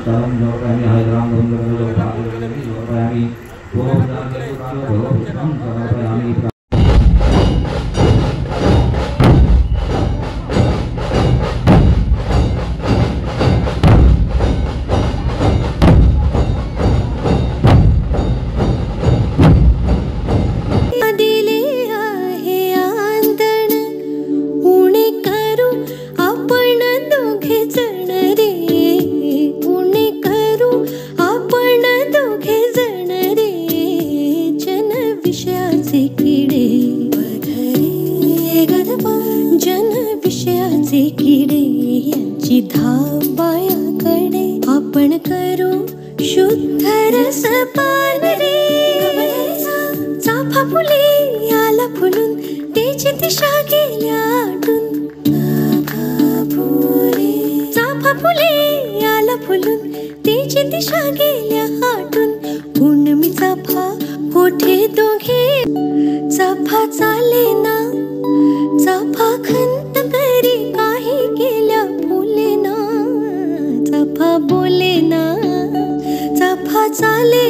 Salam Jawabani Hairam Gundar Jawabani Jawabani जन विषयाचे किडे यांची धाव बायाकडे आपण करू शुद्ध रसपान रे चाफा फुले याला फुलून त्याची दिशा गेल्या आटून चाफा फुले याला फुलून त्याची दिशा गेल्या आटून पूर्णमी चाफा कोठे दोघे चाफा चाले ना चाफा खंत करी काही केल्या बोले ना चाफा बोले ना चाफा चाले